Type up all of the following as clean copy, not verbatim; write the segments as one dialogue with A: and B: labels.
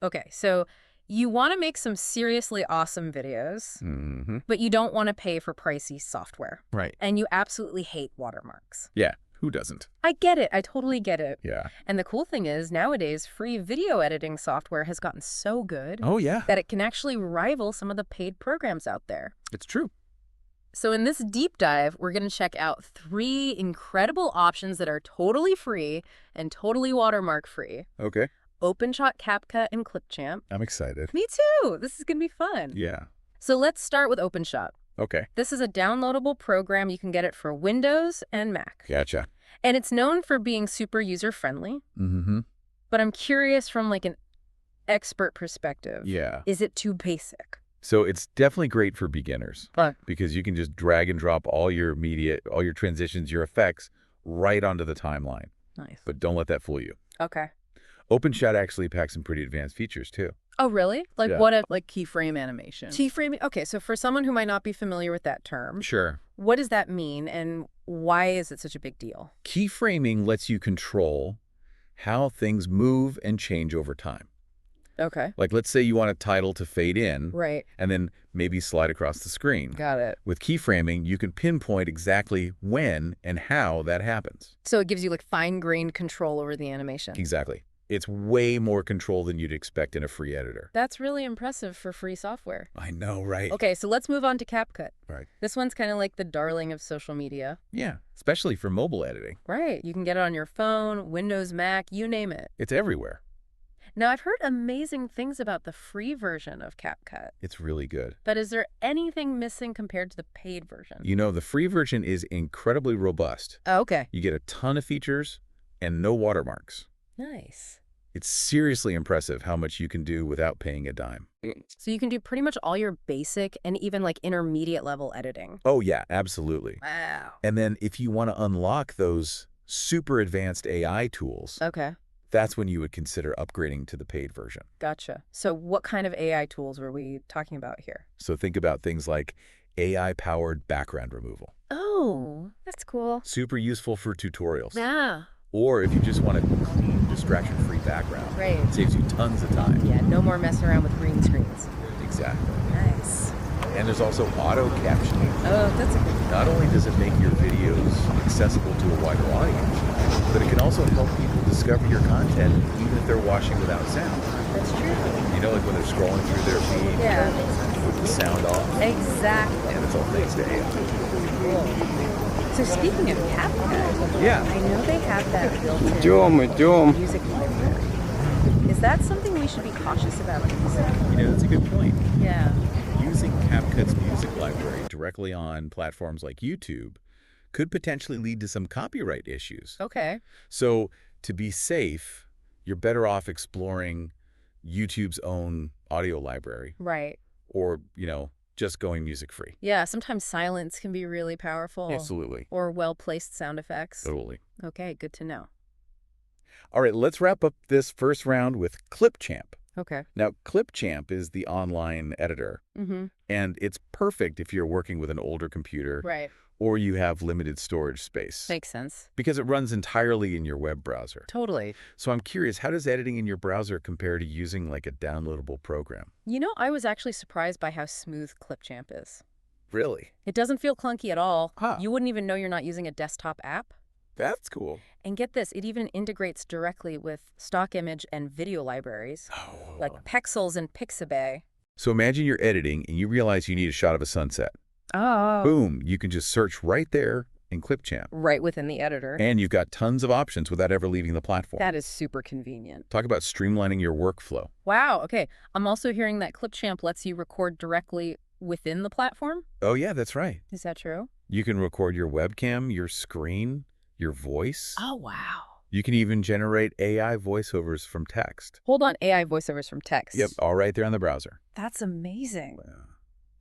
A: Okay, so you want to make some seriously awesome videos,
B: Mm-hmm.
A: but you don't want to pay for pricey software.
B: Right.
A: And you absolutely hate watermarks.
B: Yeah. Who doesn't?
A: I get it. I totally get it.
B: Yeah.
A: And the cool thing is, nowadays, free video editing software has gotten so good
B: Oh, yeah.
A: that it can actually rival some of the paid programs out there.
B: It's true.
A: So in this deep dive, we're going to check out 3 incredible options that are totally free and totally watermark free.
B: Okay.
A: OpenShot, CapCut, and Clipchamp.
B: I'm excited.
A: Me too. This is going to be fun.
B: Yeah.
A: So let's start with OpenShot.
B: Okay.
A: This is a downloadable program. You can get it for Windows and Mac.
B: Gotcha.
A: And it's known for being super user-friendly.
B: Mm-hmm.
A: But I'm curious from like an expert perspective.
B: Yeah.
A: Is it too basic?
B: So it's definitely great for beginners
A: Right.
B: because you can just drag and drop all your media, all your transitions, your effects right onto the timeline.
A: Nice.
B: But don't let that fool you.
A: Okay.
B: OpenShot actually packs some pretty advanced features too.
A: Oh, really?
C: Like
B: Yeah.
C: what if like keyframe animation?
A: Keyframing? Okay, so for someone who might not be familiar with that term,
B: Sure.
A: what does that mean and why is it such a big deal?
B: Keyframing lets you control how things move and change over time.
A: Okay.
B: Like let's say you want a title to fade in
A: Right.
B: and then maybe slide across the screen.
A: Got it.
B: With keyframing, you can pinpoint exactly when and how that happens.
A: So it gives you like fine-grained control over the animation.
B: Exactly. It's way more control than you'd expect in a free editor.
A: That's really impressive for free software.
B: I know, right?
A: Okay, so let's move on to CapCut.
B: Right.
A: This one's kind of like the darling of social media.
B: Yeah, especially for mobile editing.
A: Right. You can get it on your phone, Windows, Mac, you name it.
B: It's everywhere.
A: Now, I've heard amazing things about the free version of CapCut,
B: It's really good.
A: but is there anything missing compared to the paid version?
B: You know, the free version is incredibly robust.
A: Oh, okay.
B: You get a ton of features and no watermarks.
A: Nice.
B: It's seriously impressive how much you can do without paying a dime.
A: So you can do pretty much all your basic and even like intermediate level editing.
B: Oh, yeah, absolutely.
A: Wow.
B: And then if you want to unlock those super advanced AI tools,
A: Okay.
B: that's when you would consider upgrading to the paid version.
A: Gotcha. So what kind of AI tools were we talking about here?
B: So think about things like AI-powered background removal.
A: Oh, that's cool.
B: Super useful for tutorials.
A: Yeah.
B: Or if you just want a clean, distraction-free background.
A: Right.
B: It saves you tons of time.
A: Yeah, no more messing around with green screens.
B: Exactly.
A: Nice.
B: And there's also auto-captioning.
A: Oh, that's a good.
B: Not only does it make your videos accessible to a wider audience, but it can also help people discover your content even if they're watching without sound.
A: That's true.
B: You know, like when they're scrolling through their feed
A: Yeah.
B: with the sound off.
A: Exactly.
B: And it's all thanks to AI.
A: Cool. So speaking of CapCut,
B: Yeah.
A: I know they have that built-in
D: Идем.
A: music library. Is that something we should be cautious about using?
B: You know, that's a good point.
A: Yeah.
B: Using CapCut's music library directly on platforms like YouTube could potentially lead to some copyright issues.
A: Okay.
B: So to be safe, you're better off exploring YouTube's own audio library
A: Right.
B: or, just going music free.
A: Yeah, sometimes silence can be really powerful.
B: Absolutely.
A: Or well-placed sound effects.
B: Totally.
A: Okay, good to know.
B: All right, let's wrap up this first round with Clipchamp.
A: Okay.
B: Now, Clipchamp is the online editor,
A: Mm-hmm.
B: and it's perfect if you're working with an older computer
A: Right.
B: or you have limited storage space
A: Makes sense.
B: because it runs entirely in your web browser.
A: Totally.
B: So I'm curious, how does editing in your browser compare to using like a downloadable program?
A: You know, I was actually surprised by how smooth Clipchamp is.
B: Really?
A: It doesn't feel clunky at all.
B: Huh.
A: You wouldn't even know you're not using a desktop app.
B: That's cool.
A: And get this, it even integrates directly with stock image and video libraries like Pexels and Pixabay.
B: So imagine you're editing and you realize you need a shot of a sunset.
A: Oh.
B: Boom, you can just search right there in Clipchamp.
A: Right within the editor.
B: And you've got tons of options without ever leaving the platform.
A: That is super convenient.
B: Talk about streamlining your workflow.
A: Wow. Okay. I'm also hearing that Clipchamp lets you record directly within the platform.
B: Oh yeah, that's right.
A: Is that true?
B: You can record your webcam, your screen, your voice.
A: Oh, wow.
B: You can even generate AI voiceovers from text.
A: Hold on, AI voiceovers from text.
B: Yep, all right there on the browser.
A: That's amazing.
B: Yeah.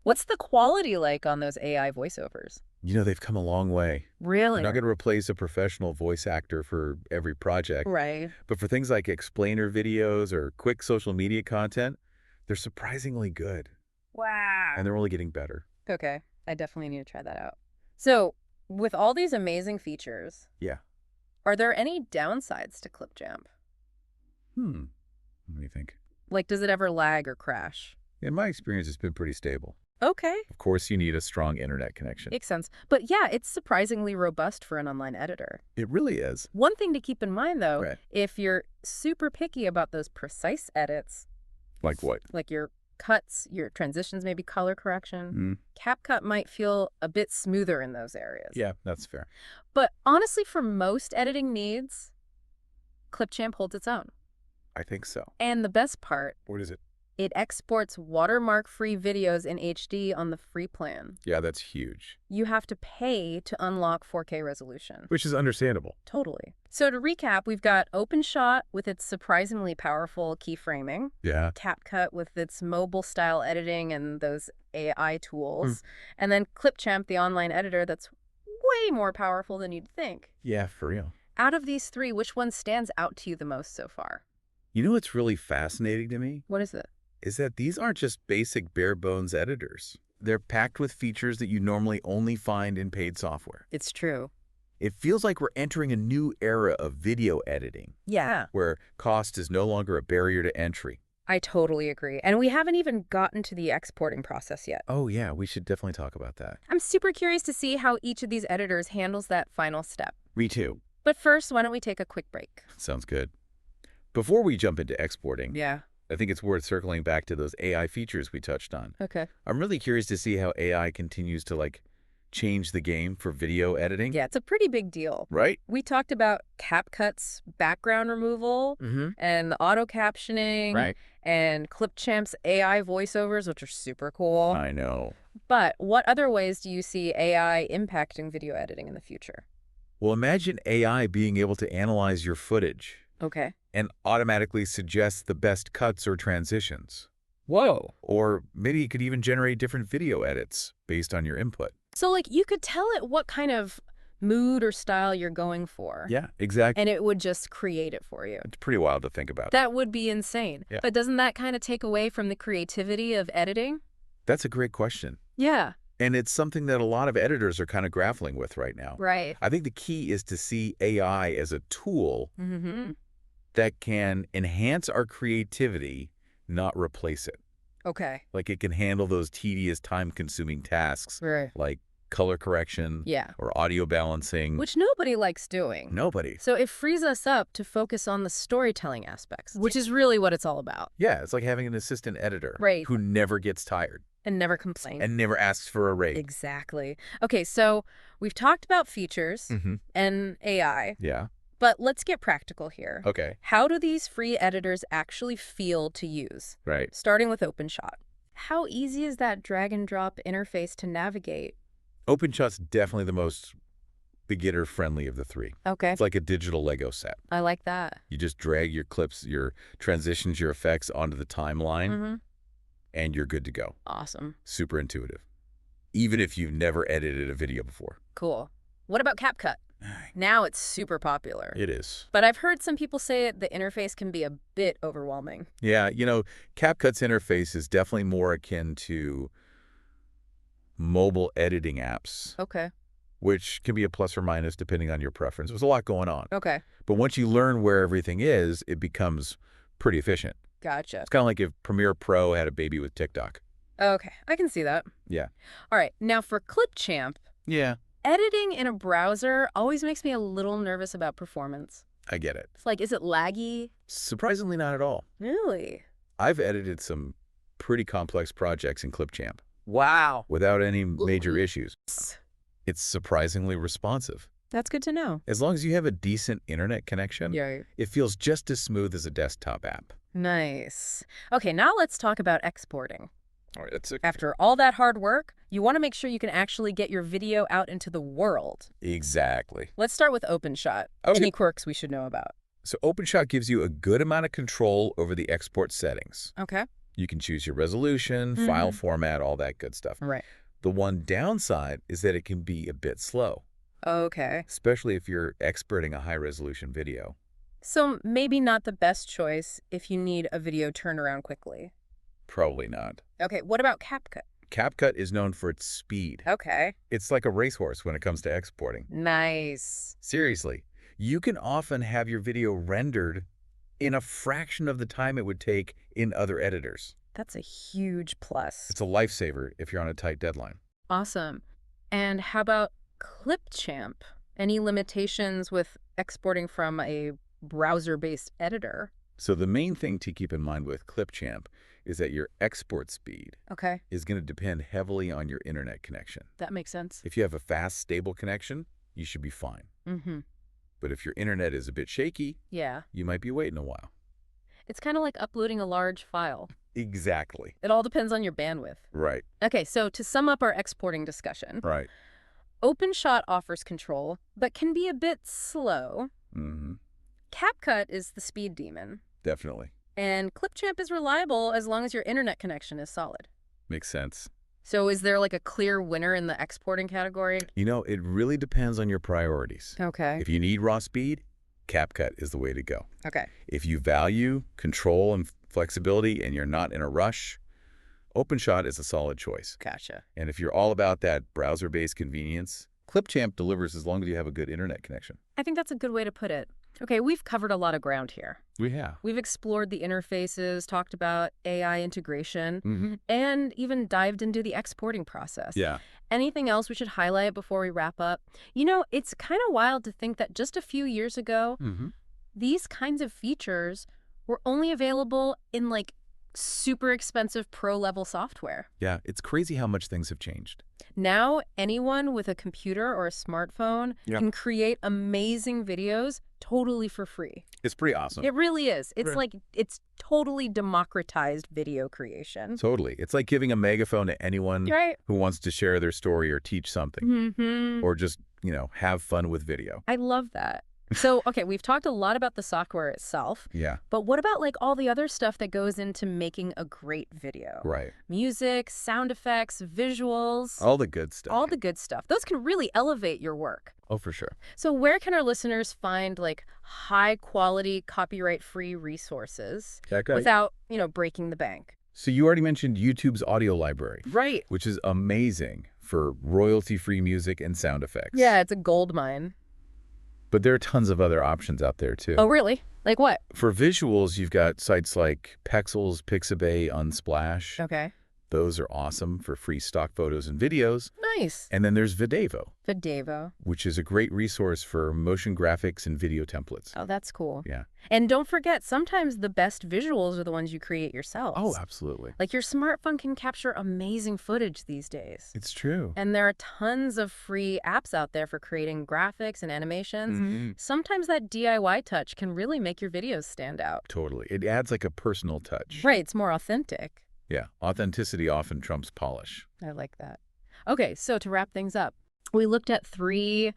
A: What's the quality like on those AI voiceovers?
B: You know, they've come a long way.
A: Really?
B: They're not going to replace a professional voice actor for every project.
A: Right.
B: But for things like explainer videos or quick social media content, they're surprisingly good.
A: Wow.
B: And they're only getting better.
A: Okay. I definitely need to try that out. So, with all these amazing features,
B: Yeah.
A: are there any downsides to Clipchamp?
B: What do you think?
C: Like, does it ever lag or crash?
B: In my experience, it's been pretty stable.
C: Okay.
B: Of course, you need a strong internet connection.
C: Makes sense. But yeah, it's surprisingly robust for an online editor.
B: It really is.
C: One thing to keep in mind, though,
B: Right.
C: if you're super picky about those precise edits,
B: Like what?
C: like your cuts, your transitions, maybe color correction,
B: Mm.
C: CapCut might feel a bit smoother in those areas.
B: Yeah, that's fair.
C: But honestly, for most editing needs, Clipchamp holds its own.
B: I think so.
C: And the best part,
B: What is it?
C: it exports watermark-free videos in HD on the free plan.
B: Yeah, that's huge.
C: You have to pay to unlock 4K resolution.
B: Which is understandable.
C: Totally. So to recap, we've got OpenShot with its surprisingly powerful keyframing,
B: Yeah.
C: CapCut with its mobile-style editing and those AI tools, and then Clipchamp, the online editor that's way more powerful than you'd think.
B: Yeah, for real.
C: Out of these three, which one stands out to you the most so far?
B: You know what's really fascinating to me?
C: What is it?
B: Is that these aren't just basic bare bones editors. They're packed with features that you normally only find in paid software.
C: It's true.
B: It feels like we're entering a new era of video editing,
C: Yeah.
B: where cost is no longer a barrier to entry.
C: I totally agree. And we haven't even gotten to the exporting process yet.
B: Oh yeah, we should definitely talk about that.
C: I'm super curious to see how each of these editors handles that final step.
B: Me too.
C: But first, why don't we take a quick break?
B: Sounds good. Before we jump into exporting,
C: Yeah.
B: I think it's worth circling back to those AI features we touched on.
C: Okay.
B: I'm really curious to see how AI continues to change the game for video editing.
C: Yeah, it's a pretty big deal.
B: Right?
C: We talked about CapCut's background removal
B: Mm-hmm.
C: and the auto captioning
B: Right.
C: and Clipchamp's AI voiceovers, which are super cool.
B: I know.
C: But what other ways do you see AI impacting video editing in the future?
B: Well, imagine AI being able to analyze your footage
C: Okay.
B: and automatically suggest the best cuts or transitions.
C: Whoa.
B: Or maybe it could even generate different video edits based on your input.
C: So, like, you could tell it what kind of mood or style you're going for.
B: Yeah, exactly.
C: And it would just create it for you.
B: It's pretty wild to think about.
C: That would be insane.
B: Yeah.
C: But doesn't that kind of take away from the creativity of editing?
B: That's a great question.
C: Yeah.
B: And it's something that a lot of editors are kind of grappling with right now.
C: Right.
B: I think the key is to see AI as a tool
C: Mm-hmm.
B: that can enhance our creativity, not replace it.
C: Okay.
B: Like it can handle those tedious, time-consuming tasks
C: Right.
B: like color correction
C: Yeah.
B: or audio balancing.
C: Which nobody likes doing.
B: Nobody.
C: So it frees us up to focus on the storytelling aspects, which is really what it's all about.
B: Yeah, it's like having an assistant editor
C: Right.
B: who never gets tired
C: And never complain.
B: and never asks for a raise.
C: Exactly. Okay, so we've talked about features
B: Mm-hmm.
C: and AI,
B: Yeah.
C: but let's get practical here.
B: Okay.
C: How do these free editors actually feel to use?
B: Right.
C: Starting with OpenShot. How easy is that drag and drop interface to navigate?
B: OpenShot's definitely the most beginner-friendly of the three.
C: Okay,
B: It's like a digital Lego set.
C: I like that.
B: You just drag your clips, your transitions, your effects onto the timeline,
C: Mm-hmm.
B: and you're good to go.
C: Awesome.
B: Super intuitive. Even if you've never edited a video before.
C: Cool. What about CapCut? Now it's super popular.
B: It is.
C: But I've heard some people say the interface can be a bit overwhelming.
B: Yeah, CapCut's interface is definitely more akin to mobile editing apps,
C: Okay.
B: which can be a plus or minus depending on your preference. There's a lot going on.
C: Okay.
B: But once you learn where everything is, it becomes pretty efficient.
C: Gotcha.
B: It's kind of like if Premiere Pro had a baby with TikTok.
C: Okay. I can see that.
B: Yeah.
C: All right. Now for Clipchamp,
B: Yeah,
C: editing in a browser always makes me a little nervous about performance.
B: I get it.
C: It's like, is it laggy?
B: Surprisingly not at all.
C: Really?
B: I've edited some pretty complex projects in Clipchamp
C: Wow.
B: without any major issues. It's surprisingly responsive.
C: That's good to know.
B: As long as you have a decent internet connection,
C: Yeah.
B: it feels just as smooth as a desktop app.
C: Nice. Okay, now let's talk about exporting.
B: All right, that's
C: After all that hard work, you want to make sure you can actually get your video out into the world.
B: Exactly.
C: Let's start with OpenShot.
B: Okay.
C: Any quirks we should know about?
B: So OpenShot gives you a good amount of control over the export settings.
C: Okay.
B: You can choose your resolution, file format, all that good stuff.
C: Right.
B: The one downside is that it can be a bit slow,
C: Okay.
B: especially if you're exporting a high-resolution video.
C: So maybe not the best choice if you need a video turnaround quickly.
B: Probably not.
C: Okay, what about CapCut?
B: CapCut is known for its speed.
C: Okay.
B: It's like a racehorse when it comes to exporting.
C: Nice.
B: Seriously, you can often have your video rendered in a fraction of the time it would take in other editors.
C: That's a huge plus.
B: It's a lifesaver if you're on a tight deadline.
C: Awesome. And how about Clipchamp? Any limitations with exporting from a browser-based editor?
B: So the main thing to keep in mind with Clipchamp is that your export speed
C: Okay,
B: is going to depend heavily on your internet connection.
C: that makes sense.
B: If you have a fast, stable connection, you should be fine.
C: Mm-hmm.
B: But if your internet is a bit shaky,
C: Yeah.
B: you might be waiting a while.
C: It's kind of like uploading a large file.
B: Exactly.
C: It all depends on your bandwidth.
B: Right.
C: Okay, so to sum up our exporting discussion,
B: Right.
C: OpenShot offers control, but can be a bit slow.
B: Mm-hmm.
C: CapCut is the speed demon.
B: Definitely.
C: And Clipchamp is reliable as long as your internet connection is solid.
B: Makes sense.
C: So is there like a clear winner in the exporting category?
B: You know, it really depends on your priorities.
C: Okay.
B: If you need raw speed, CapCut is the way to go.
C: Okay.
B: If you value control and flexibility and you're not in a rush, OpenShot is a solid choice.
C: Gotcha.
B: And if you're all about that browser-based convenience, Clipchamp delivers as long as you have a good internet connection.
C: I think that's a good way to put it. Okay, we've covered a lot of ground here.
B: We have.
C: We've explored the interfaces, talked about AI integration,
B: Mm-hmm.
C: and even dived into the exporting process.
B: Yeah.
C: Anything else we should highlight before we wrap up? You know, it's kind of wild to think that just a few years ago,
B: Mm-hmm.
C: these kinds of features were only available in like super expensive pro-level software.
B: Yeah, it's crazy how much things have changed.
C: Now, anyone with a computer or a smartphone
B: Yeah.
C: can create amazing videos totally for free.
B: It's pretty awesome.
C: It really is. It's
B: Right.
C: like, it's totally democratized video creation.
B: Totally. It's like giving a megaphone to anyone
C: Right?
B: who wants to share their story or teach something
C: Mm-hmm.
B: or just, have fun with video.
C: I love that. So, okay, we've talked a lot about the software itself,
B: Yeah,
C: but what about like all the other stuff that goes into making a great video?
B: right.
C: Music, sound effects, visuals,
B: All the good stuff.
C: all the good stuff. Those can really elevate your work.
B: Oh, for sure.
C: So where can our listeners find like high quality copyright-free resources without, breaking the bank?
B: So you already mentioned YouTube's audio library,
C: Right.
B: which is amazing for royalty-free music and sound effects.
C: Yeah, it's a gold mine.
B: But there are tons of other options out there, too.
C: Oh, really? Like what?
B: For visuals, you've got sites like Pexels, Pixabay, Unsplash.
C: Okay.
B: Those are awesome for free stock photos and videos.
C: Nice.
B: And then there's Videvo,
C: Videvo.
B: which is a great resource for motion graphics and video templates.
C: Oh, that's cool.
B: Yeah.
C: And don't forget, sometimes the best visuals are the ones you create yourself.
B: Oh, absolutely.
C: Like your smartphone can capture amazing footage these days.
B: It's true.
C: And there are tons of free apps out there for creating graphics and animations.
B: Mhm.
C: Sometimes that DIY touch can really make your videos stand out.
B: Totally. It adds like a personal touch.
C: Right, it's more authentic.
B: Yeah. Authenticity often trumps polish.
C: I like that. Okay, so to wrap things up, we looked at 3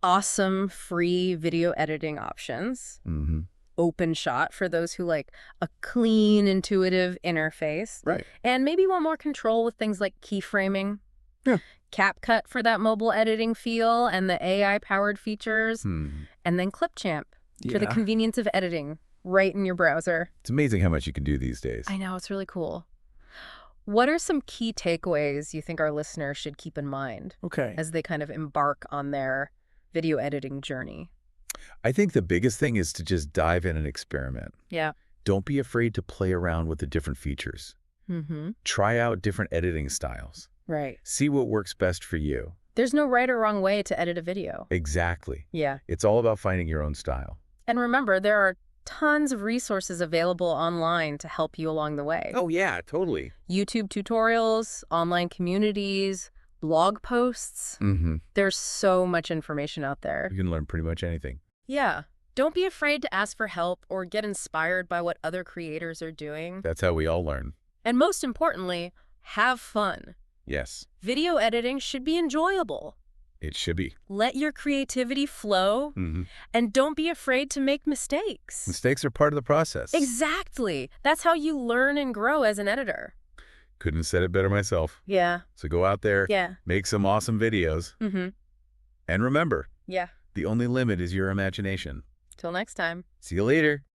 C: awesome free video editing options.
B: Mm-hmm.
C: OpenShot for those who like a clean, intuitive interface.
B: Right.
C: And maybe want more control with things like keyframing.
B: Yeah.
C: CapCut for that mobile editing feel and the AI-powered features.
B: Hmm.
C: And then Clipchamp for the convenience of editing right in your browser.
B: It's amazing how much you can do these days.
C: I know, it's really cool. What are some key takeaways you think our listeners should keep in mind
B: Okay.
C: as they kind of embark on their video editing journey?
B: I think the biggest thing is to just dive in and experiment.
C: Yeah.
B: Don't be afraid to play around with the different features.
C: Mm-hmm.
B: Try out different editing styles.
C: Right.
B: See what works best for you.
C: There's no right or wrong way to edit a video.
B: Exactly.
C: Yeah.
B: It's all about finding your own style.
C: And remember, there are tons of resources available online to help you along the way.
B: Oh, yeah, totally.
C: YouTube tutorials, online communities, blog posts.
B: Mm-hmm.
C: There's so much information out there.
B: You can learn pretty much anything.
C: Yeah. Don't be afraid to ask for help or get inspired by what other creators are doing.
B: That's how we all learn.
C: And most importantly, have fun.
B: Yes,
C: Video editing should be enjoyable.
B: it should be.
C: Let your creativity flow,
B: Mm-hmm.
C: and don't be afraid to make mistakes.
B: Mistakes are part of the process.
C: Exactly. That's how you learn and grow as an editor.
B: Couldn't have said it better myself.
C: Yeah.
B: So go out there,
C: Yeah.
B: make some awesome videos,
C: Mm-hmm.
B: and remember,
C: Yeah.
B: the only limit is your imagination.
C: Till next time.
B: See you later.